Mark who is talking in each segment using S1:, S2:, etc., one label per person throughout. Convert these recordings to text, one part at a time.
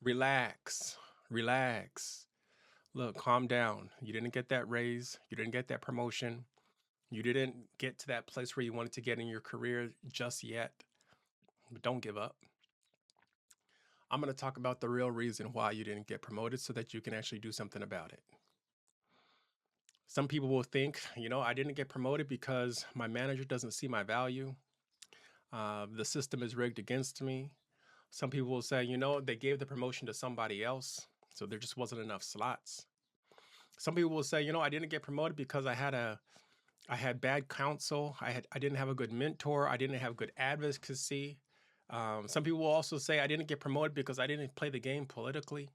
S1: Relax, relax. Look, calm down. You didn't get that raise. You didn't get that promotion. You didn't get to that place where you wanted to get in your career just yet. But don't give up. I'm going to talk about the real reason why you didn't get promoted so that you can actually do something about it. Some people will think, I didn't get promoted because my manager doesn't see my value. The system is rigged against me. Some people will say, they gave the promotion to somebody else, so there just wasn't enough slots. Some people will say, I didn't get promoted because I had bad counsel. I didn't have a good mentor. I didn't have good advocacy. Some people will also say I didn't get promoted because I didn't play the game politically.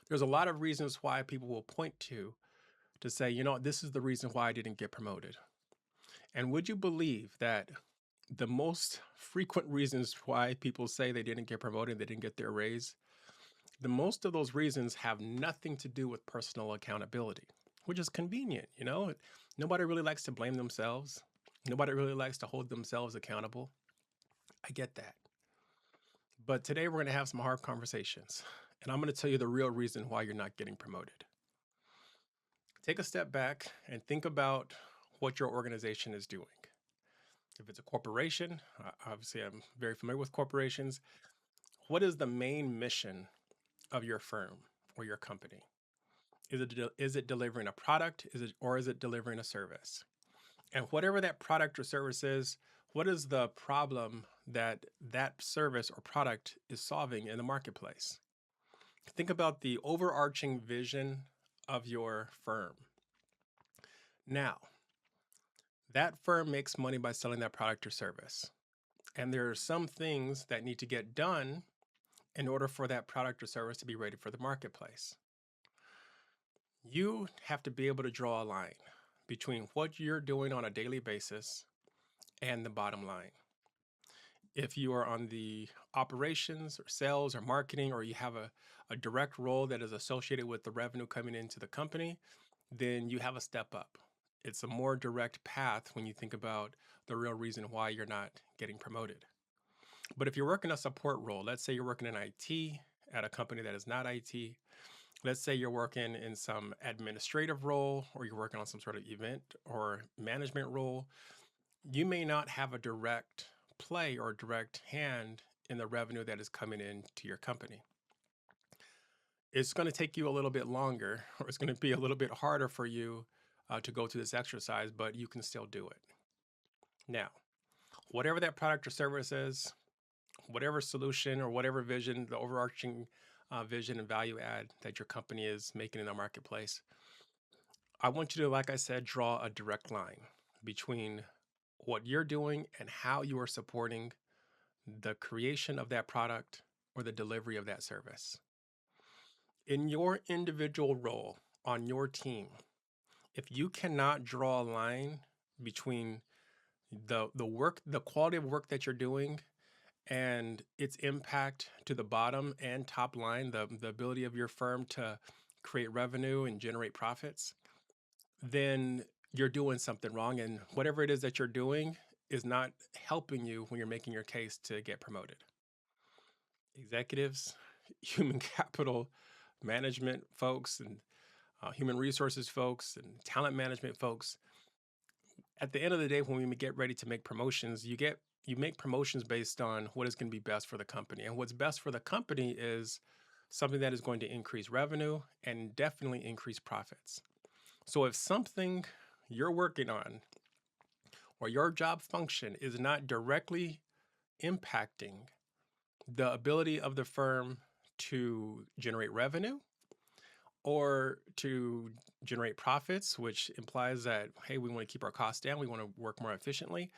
S1: There's a lot of reasons why people will point to say, this is the reason why I didn't get promoted. And would you believe that the most frequent reasons why people say they didn't get promoted, they didn't get their raise, the most of those reasons have nothing to do with personal accountability, which is convenient. Nobody really likes to blame themselves. Nobody really likes to hold themselves accountable. I get that. But today we're going to have some hard conversations, and I'm going to tell you the real reason why you're not getting promoted. Take a step back and think about what your organization is doing. If it's a corporation, obviously I'm very familiar with corporations. What is the main mission of your firm or your company? Is it delivering a product? Or is it delivering a service? And whatever that product or service is, what is the problem that service or product is solving in the marketplace? Think about the overarching vision of your firm. Now, that firm makes money by selling that product or service. And there are some things that need to get done in order for that product or service to be ready for the marketplace. You have to be able to draw a line between what you're doing on a daily basis and the bottom line. If you are on the operations or sales or marketing, or you have a direct role that is associated with the revenue coming into the company, then you have a step up. It's a more direct path when you think about the real reason why you're not getting promoted. But if you're working a support role, let's say you're working in IT at a company that is not IT, let's say you're working in some administrative role, or you're working on some sort of event or management role, you may not have a direct play or direct hand in the revenue that is coming into your company. It's going to take you a little bit longer, or it's going to be a little bit harder for you to go through this exercise, but you can still do it. Now, whatever that product or service is, whatever solution or whatever vision, the overarching vision and value add that your company is making in the marketplace, I want you to, like I said, draw a direct line between what you're doing and how you are supporting the creation of that product or the delivery of that service. In your individual role on your team, if you cannot draw a line between the quality of work that you're doing and its impact to the bottom and top line, the ability of your firm to create revenue and generate profits, then you're doing something wrong. And whatever it is that you're doing is not helping you when you're making your case to get promoted. Executives, human capital management folks, and human resources folks, and talent management folks, at the end of the day, when we get ready to make promotions, you make promotions based on what is going to be best for the company. And what's best for the company is something that is going to increase revenue and definitely increase profits. So if something you're working on or your job function is not directly impacting the ability of the firm to generate revenue or to generate profits, which implies that, hey, we want to keep our costs down, we want to work more efficiently.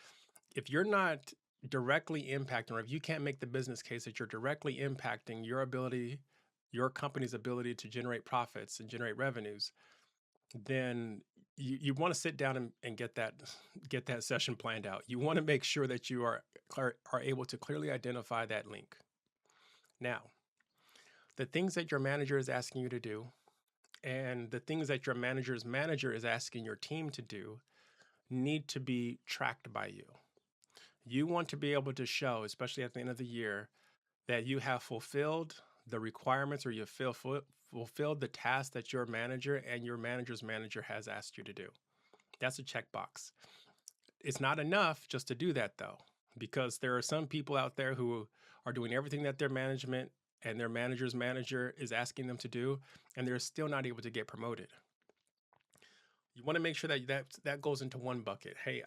S1: If you're not directly impacting, or if you can't make the business case that you're directly impacting your company's ability to generate profits and generate revenues, then you want to sit down and get that session planned out. You want to make sure that you are able to clearly identify that link. Now, the things that your manager is asking you to do and the things that your manager's manager is asking your team to do need to be tracked by you. You want to be able to show, especially at the end of the year, that you have fulfilled the requirements or you fulfilled the task that your manager and your manager's manager has asked you to do. That's a checkbox. It's not enough just to do that though, because there are some people out there who are doing everything that their management and their manager's manager is asking them to do, and they're still not able to get promoted. You want to make sure that that goes into one bucket. Hey,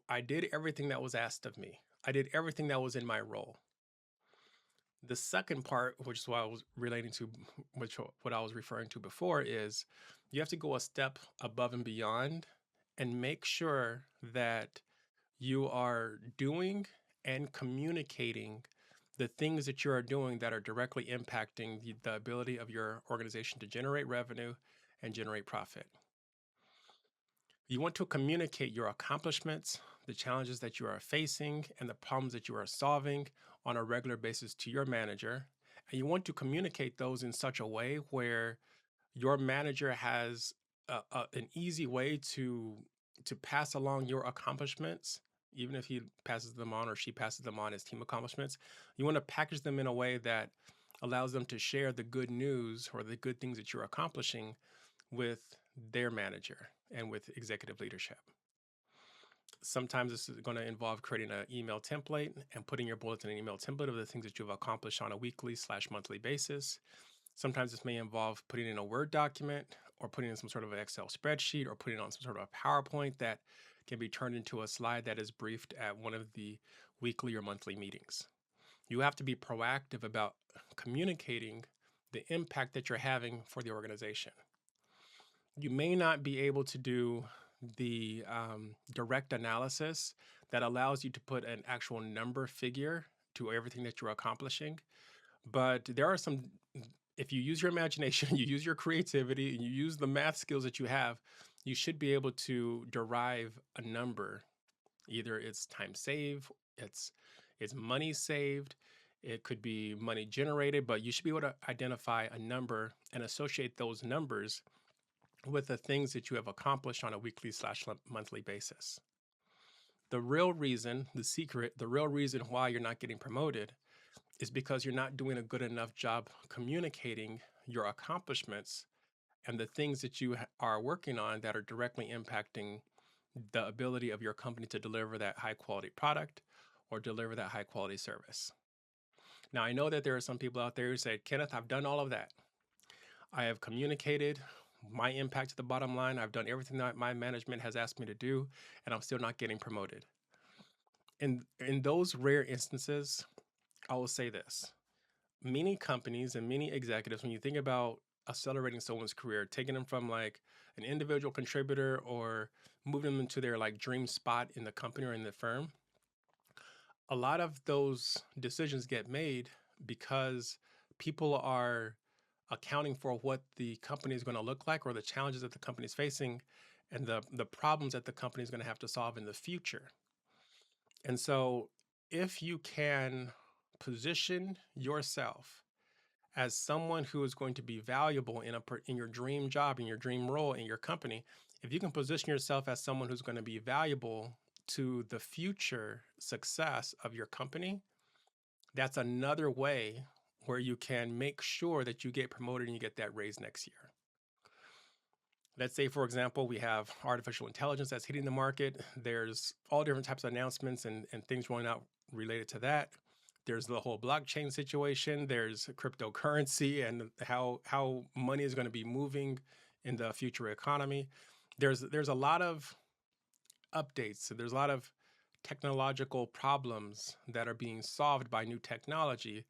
S1: I did everything that was asked of me. I did everything that was in my role. The second part, which is what I was relating to, which what I was referring to before, is you have to go a step above and beyond and make sure that you are doing and communicating the things that you are doing that are directly impacting the ability of your organization to generate revenue and generate profit. You want to communicate your accomplishments, the challenges that you are facing, and the problems that you are solving on a regular basis to your manager. And you want to communicate those in such a way where your manager has an easy way to pass along your accomplishments, even if he passes them on or she passes them on as team accomplishments. You want to package them in a way that allows them to share the good news or the good things that you're accomplishing with their manager and with executive leadership. Sometimes this is going to involve creating an email template and putting your bullets in an email template of the things that you've accomplished on a weekly/monthly basis. Sometimes this may involve putting in a Word document or putting in some sort of an Excel spreadsheet or putting on some sort of a PowerPoint that can be turned into a slide that is briefed at one of the weekly or monthly meetings. You have to be proactive about communicating the impact that you're having for the organization. You may not be able to do the direct analysis that allows you to put an actual number figure to everything that you're accomplishing, but there are some, if you use your imagination, you use your creativity, and you use the math skills that you have, you should be able to derive a number. Either it's time saved, it's money saved, it could be money generated, but you should be able to identify a number and associate those numbers with the things that you have accomplished on a weekly/monthly basis. The real reason, the secret, the real reason why you're not getting promoted is because you're not doing a good enough job communicating your accomplishments and the things that you are working on that are directly impacting the ability of your company to deliver that high quality product or deliver that high quality service. Now, I know that there are some people out there who say, Kenneth, I've done all of that. I have communicated my impact to the bottom line. I've done everything that my management has asked me to do, and I'm still not getting promoted. In those rare instances, I will say this. Many companies and many executives, when you think about accelerating someone's career, taking them from like an individual contributor or moving them into their like dream spot in the company or in the firm, a lot of those decisions get made because people are accounting for what the company is going to look like or the challenges that the company is facing and the problems that the company is going to have to solve in the future. And so if you can position yourself as someone who is going to be valuable in your dream job, in your dream role, in your company, if you can position yourself as someone who's going to be valuable to the future success of your company, that's another way where you can make sure that you get promoted and you get that raise next year. Let's say, for example, we have artificial intelligence that's hitting the market. There's all different types of announcements and things rolling out related to that. There's the whole blockchain situation. There's cryptocurrency and how money is going to be moving in the future economy. There's a lot of updates. So there's a lot of technological problems that are being solved by new technology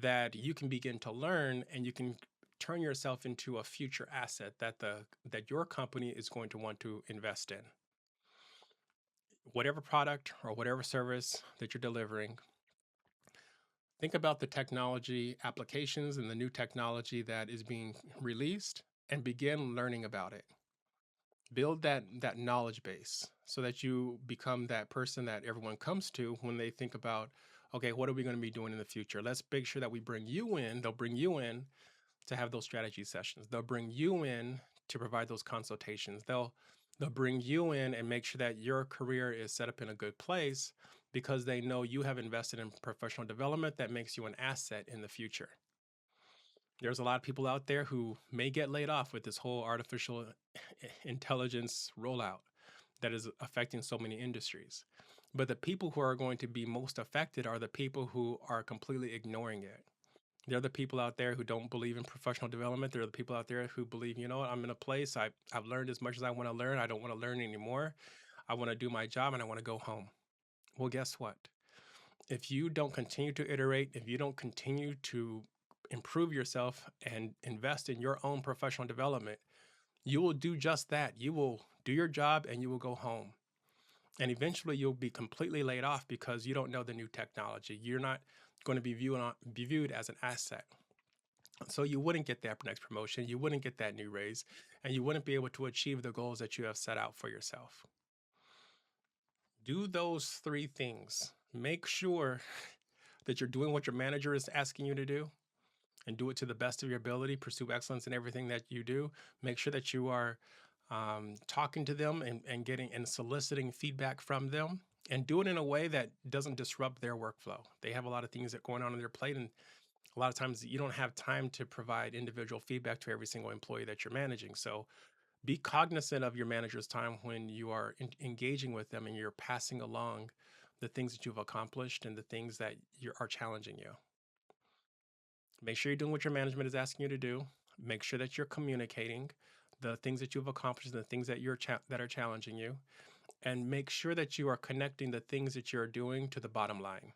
S1: that you can begin to learn, and you can turn yourself into a future asset that your company is going to want to invest in. Whatever product or whatever service that you're delivering, think about the technology applications and the new technology that is being released and begin learning about it. Build that knowledge base so that you become that person that everyone comes to when they think about, okay, what are we going to be doing in the future? Let's make sure that we bring you in. They'll bring you in to have those strategy sessions. They'll bring you in to provide those consultations. They'll bring you in and make sure that your career is set up in a good place because they know you have invested in professional development that makes you an asset in the future. There's a lot of people out there who may get laid off with this whole artificial intelligence rollout that is affecting so many industries. But the people who are going to be most affected are the people who are completely ignoring it. They're the people out there who don't believe in professional development. They're the people out there who believe, you know what, I'm in a place, I've learned as much as I want to learn. I don't want to learn anymore. I want to do my job and I want to go home. Well, guess what? If you don't continue to iterate, if you don't continue to improve yourself and invest in your own professional development, you will do just that. You will do your job and you will go home. And eventually you'll be completely laid off because you don't know the new technology. You're not going to be viewed as an asset. So you wouldn't get that next promotion, you wouldn't get that new raise, and you wouldn't be able to achieve the goals that you have set out for yourself. Do those three things. Make sure that you're doing what your manager is asking you to do and do it to the best of your ability. Pursue excellence in everything that you do. Make sure that you are talking to them and getting and soliciting feedback from them, and do it in a way that doesn't disrupt their workflow. They have a lot of things that are going on their plate, and a lot of times you don't have time to provide individual feedback to every single employee that you're managing. So be cognizant of your manager's time when you are engaging with them and you're passing along the things that you've accomplished and the things that are challenging you. Make sure you're doing what your management is asking you to do. Make sure that you're communicating the things that you've accomplished and the things that that are challenging you, and make sure that you are connecting the things that you're doing to the bottom line.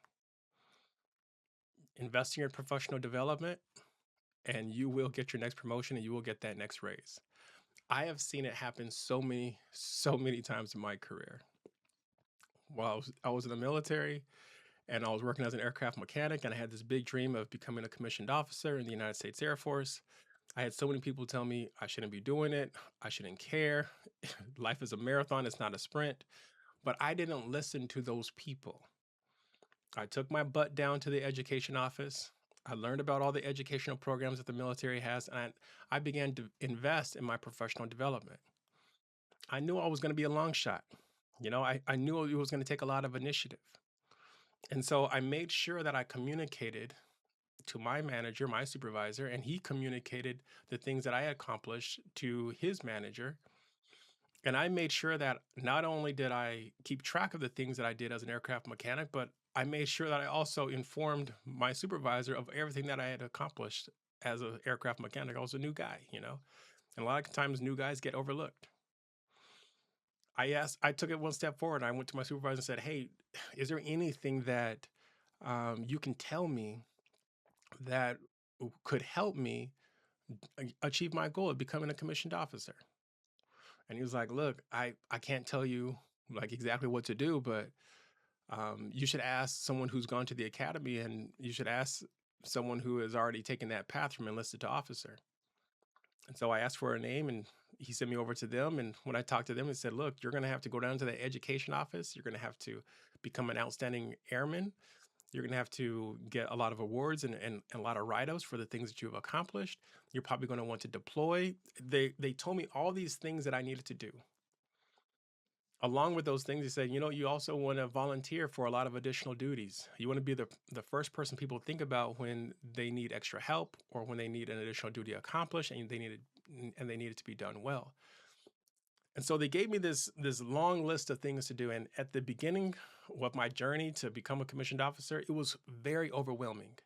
S1: Invest in your professional development, and you will get your next promotion and you will get that next raise. I have seen it happen so many times in my career. While I was in the military and I was working as an aircraft mechanic, and I had this big dream of becoming a commissioned officer in the United States Air Force. I had so many people tell me I shouldn't be doing it. I shouldn't care. Life is a marathon, it's not a sprint. But I didn't listen to those people. I took my butt down to the education office. I learned about all the educational programs that the military has, and I began to invest in my professional development. I knew I was going to be a long shot. I knew it was going to take a lot of initiative. And so I made sure that I communicated to my manager, my supervisor, and he communicated the things that I accomplished to his manager. And I made sure that not only did I keep track of the things that I did as an aircraft mechanic, but I made sure that I also informed my supervisor of everything that I had accomplished as an aircraft mechanic. I was a new guy, and a lot of times new guys get overlooked. I took it one step forward. I went to my supervisor and said, "Hey, is there anything that you can tell me that could help me achieve my goal of becoming a commissioned officer?" And he was like, "Look, I can't tell you like exactly what to do, but you should ask someone who's gone to the academy, and you should ask someone who has already taken that path from enlisted to officer." And so I asked for a name, and he sent me over to them. And when I talked to them, he said, "Look, you're going to have to go down to the education office. You're going to have to become an outstanding airman. You're going to have to get a lot of awards and a lot of write-ups for the things that you've accomplished. You're probably going to want to deploy." They told me all these things that I needed to do. Along with those things, he said, you also want to volunteer for a lot of additional duties. You want to be the first person people think about when they need extra help or when they need an additional duty accomplished and they need it to be done well. And so they gave me this long list of things to do. And at the beginning of my journey to become a commissioned officer, it was very overwhelming.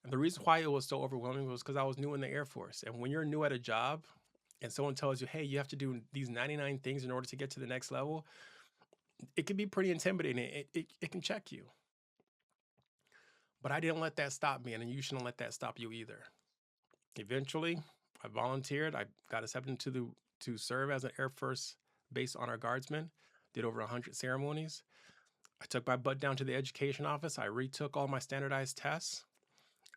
S1: And the reason why it was so overwhelming was because I was new in the Air Force. And when you're new at a job and someone tells you, "Hey, you have to do these 99 things in order to get to the next level," it can be pretty intimidating. It can check you. But I didn't let that stop me, and you shouldn't let that stop you either. Eventually, I volunteered. I got accepted to serve as an Air Force Base Honor Guardsman, did over 100 ceremonies. I took my butt down to the education office. I retook all my standardized tests.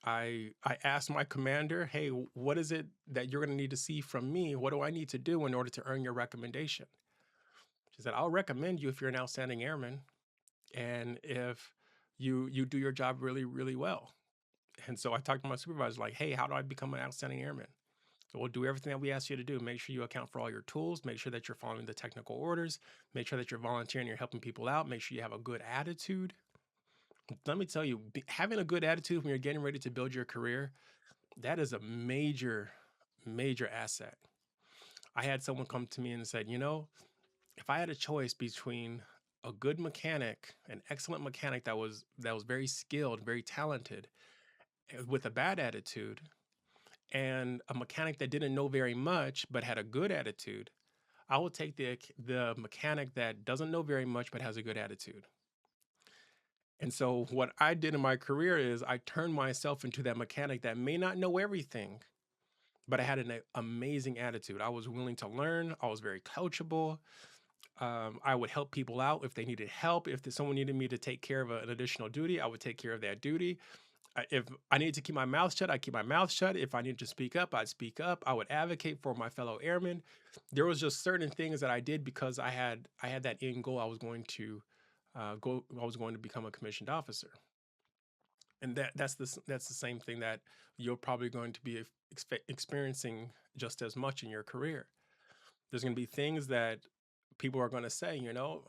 S1: I asked my commander, "Hey, what is it that you're going to need to see from me? What do I need to do in order to earn your recommendation?" She said, "I'll recommend you if you're an outstanding airman and if you do your job really, really well." And so I talked to my supervisor, like, "Hey, how do I become an outstanding airman?" So we'll do everything that we ask you to do. Make sure you account for all your tools. Make sure that you're following the technical orders. Make sure that you're volunteering, you're helping people out. Make sure you have a good attitude. Let me tell you, having a good attitude when you're getting ready to build your career That is a major, major asset. I had someone come to me and said, you know, if I had a choice between a good mechanic, an excellent mechanic that was very skilled, very talented, with a bad attitude, and a mechanic that didn't know very much but had a good attitude, I will take the mechanic that doesn't know very much but has a good attitude. And so what I did in my career is I turned myself into that mechanic that may not know everything, but I had an amazing attitude. I was willing to learn. I was very coachable. I would help people out if they needed help. If someone needed me to take care of an additional duty, I would take care of that duty. If I needed to keep my mouth shut, I'd keep my mouth shut. If I needed to speak up, I'd speak up. I would advocate for my fellow airmen. There was just certain things that I did because I had that end goal. I was going to go. I was going to become a commissioned officer, and that's the same thing that you're probably going to be experiencing just as much in your career. There's going to be things that people are going to say, you know,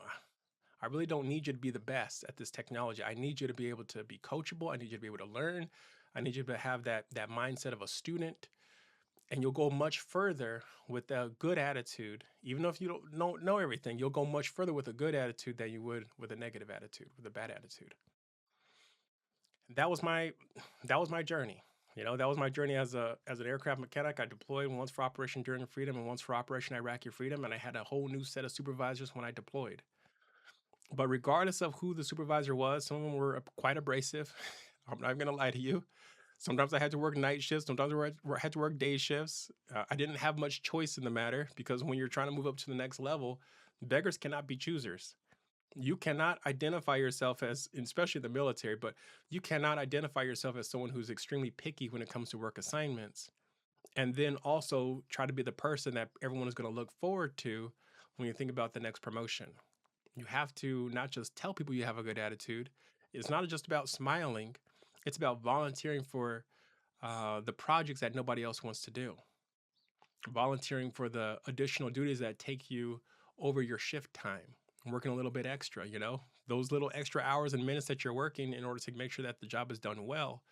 S1: I really don't need you to be the best at this technology. I need you to be able to be coachable. I need you to be able to learn. I need you to have that mindset of a student. And you'll go much further with a good attitude. Even if you don't know everything, you'll go much further with a good attitude than you would with a negative attitude, with a bad attitude. That was my that was my journey. You know, that was my journey as an aircraft mechanic. I deployed once for Operation Enduring Freedom and once for Operation Iraqi Freedom, and I had a whole new set of supervisors when I deployed. But regardless of who the supervisor was, some of them were quite abrasive. I'm not going to lie to you. Sometimes I had to work night shifts. Sometimes I had to work day shifts. I didn't have much choice in the matter because when you're trying to move up to the next level, beggars cannot be choosers. You cannot identify yourself as, especially in the military, but you cannot identify yourself as someone who's extremely picky when it comes to work assignments. And then also try to be the person that everyone is going to look forward to when you think about the next promotion. You have to not just tell people you have a good attitude. It's not just about smiling. It's about volunteering for the projects that nobody else wants to do. Volunteering for the additional duties that take you over your shift time. Working a little bit extra, you know, those little extra hours and minutes that you're working in order to make sure that the job is done well.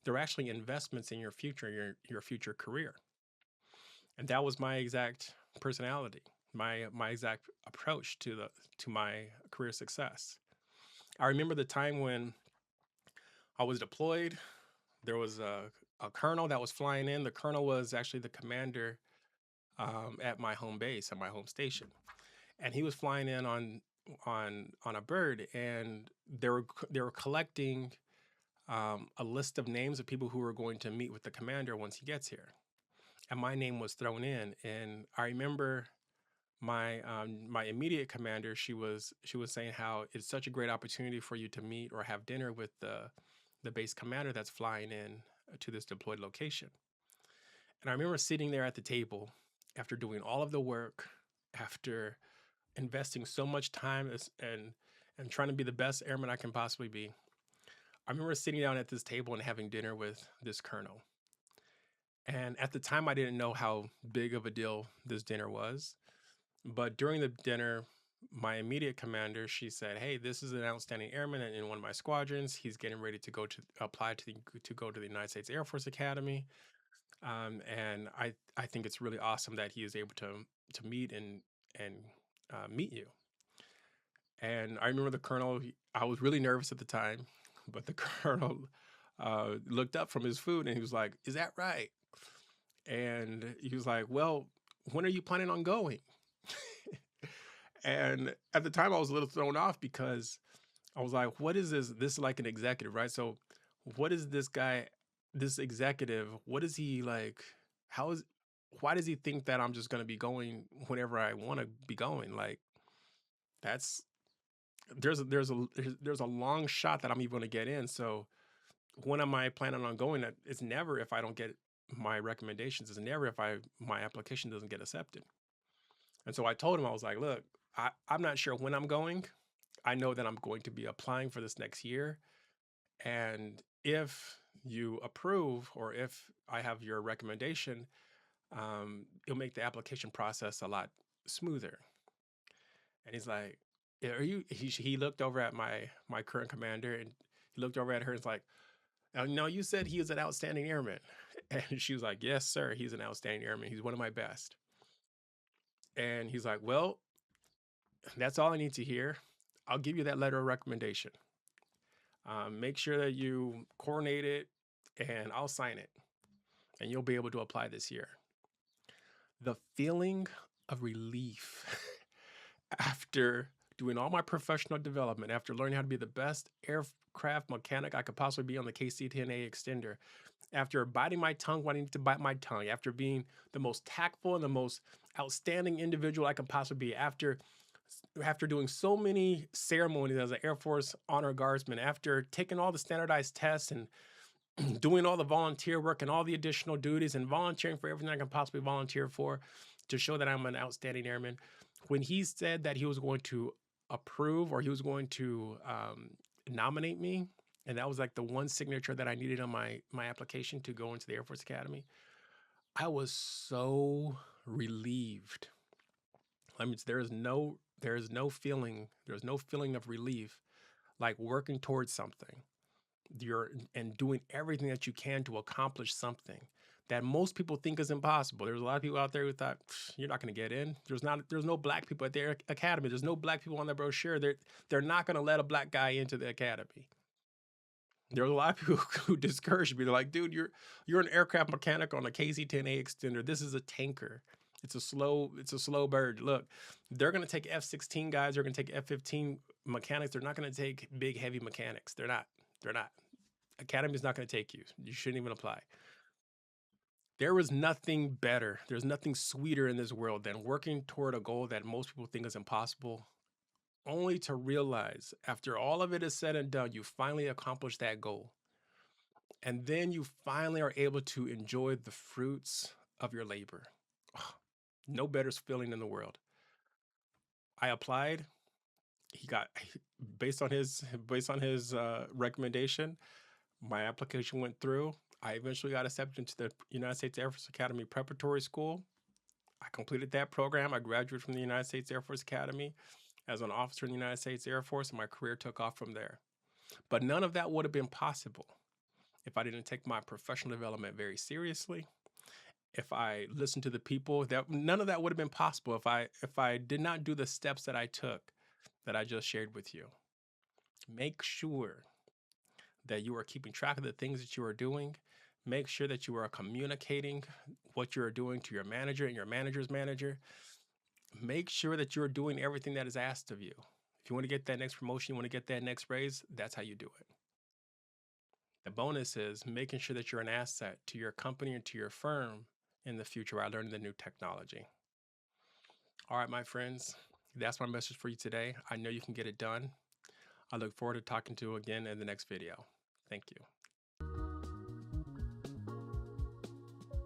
S1: They're actually investments in your future, your future career. And that was my exact personality, my exact approach to my career success. I remember the time when I was deployed. There was a colonel that was flying in. The colonel was actually the commander at my home base, at my home station, and he was flying in on a bird, and they were collecting a list of names of people who were going to meet with the commander once he gets here. And my name was thrown in, and I remember my immediate commander. She was saying how it's such a great opportunity for you to meet or have dinner with the base commander that's flying in to this deployed location. And I remember sitting there at the table after doing all of the work, after investing so much time and trying to be the best airman I can possibly be. I remember sitting down at this table and having dinner with this colonel. And at the time, I didn't know how big of a deal this dinner was. But during the dinner, my immediate commander, she said, "Hey, this is an outstanding airman in one of my squadrons. He's getting ready to apply to go to the United States Air Force Academy, and I think it's really awesome that he is able to meet and meet you." And I remember the colonel. I was really nervous at the time, but the colonel looked up from his food and he was like, "Is that right?" And he was like, "Well, when are you planning on going?" And at the time, I was a little thrown off because I was like, "What is this? This is like an executive, right? So, what is this guy, this executive? What is he like? How is? Why does he think that I'm just going to be going whenever I want to be going? Like, that's there's a long shot that I'm even going to get in. So, when am I planning on going? It's never if I don't get my recommendations. It's never if my application doesn't get accepted." And so I told him, I was like, "Look, I'm not sure when I'm going. I know that I'm going to be applying for this next year. And if you approve or if I have your recommendation, it'll make the application process a lot smoother." And he's like, "Yeah, are you?" He looked over at my current commander and he looked over at her and was like, "No, you said he was an outstanding airman." And she was like, yes, sir. He's an outstanding airman. He's one of my best. And he's like, well, that's all I need to hear. I'll give you that letter of recommendation. Make sure that you coordinate it and I'll sign it and you'll be able to apply this year. The feeling of relief after doing all my professional development, after learning how to be the best aircraft mechanic I could possibly be on the KC-10A extender, after biting my tongue when I needed to bite my tongue, after being the most tactful and the most outstanding individual I could possibly be, after doing so many ceremonies as an Air Force honor guardsman, after taking all the standardized tests and doing all the volunteer work and all the additional duties and volunteering for everything I can possibly volunteer for to show that I'm an outstanding airman. When he said that he was going to approve or he was going to nominate me, and that was like the one signature that I needed on my application to go into the Air Force Academy, I was so relieved. I mean, there's no feeling of relief like working towards something and doing everything that you can to accomplish something that most people think is impossible. There's a lot of people out there who thought you're not going to get in. There's no black people at their academy. There's no black people on the brochure. They're not going to let a black guy into the academy. There are a lot of people who discourage me. They're like, dude, you're an aircraft mechanic on a KC-10A extender. This is a tanker. It's a slow bird. Look, they're going to take F-16 guys. They're going to take F-15 mechanics. They're not going to take big, heavy mechanics. They're not. Academy's not going to take you. You shouldn't even apply. There is nothing better. There's nothing sweeter in this world than working toward a goal that most people think is impossible, only to realize after all of it is said and done, you finally accomplished that goal. And then you finally are able to enjoy the fruits of your labor. Oh, no better feeling in the world. I applied. He got based on his recommendation. My application went through. I eventually got accepted into the United States Air Force Academy Preparatory School. I completed that program. I graduated from the United States Air Force Academy as an officer in the United States Air Force, and my career took off from there. But none of that would have been possible if I didn't take my professional development very seriously. If I listened to the people, none of that would have been possible if I did not do the steps that I took that I just shared with you. Make sure that you are keeping track of the things that you are doing. Make sure that you are communicating what you are doing to your manager and your manager's manager. Make sure that you're doing everything that is asked of you. If you want to get that next promotion, you want to get that next raise, that's how you do it. The bonus is making sure that you're an asset to your company and to your firm in the future by learning the new technology. All right, my friends, that's my message for you today. I know you can get it done. I look forward to talking to you again in the next video. Thank you.